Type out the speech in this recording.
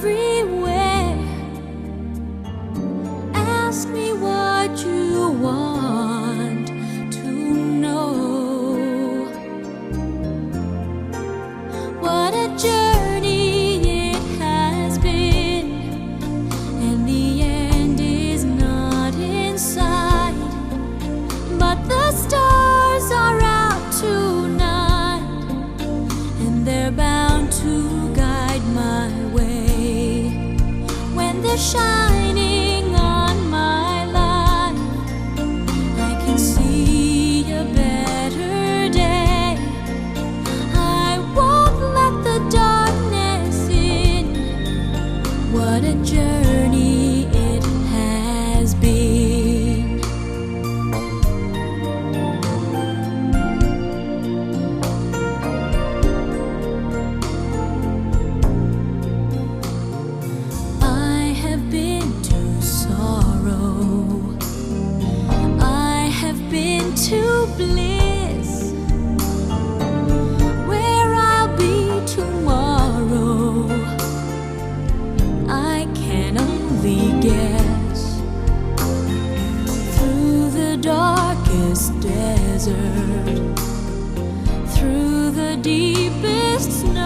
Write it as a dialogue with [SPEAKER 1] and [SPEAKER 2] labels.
[SPEAKER 1] everywhere. Ask me what you want to know. What a journey it has been, and the end is not in sight. But the stars are out tonight, and they're bound to guide my way. When they're shining on my life, I can see a better day. I won't let the darkness in. What a journey it has been. I have been to sorrow, I have been to bliss. Where I'll be tomorrow, I can only guess. Through the darkest desert, through the deepest snow,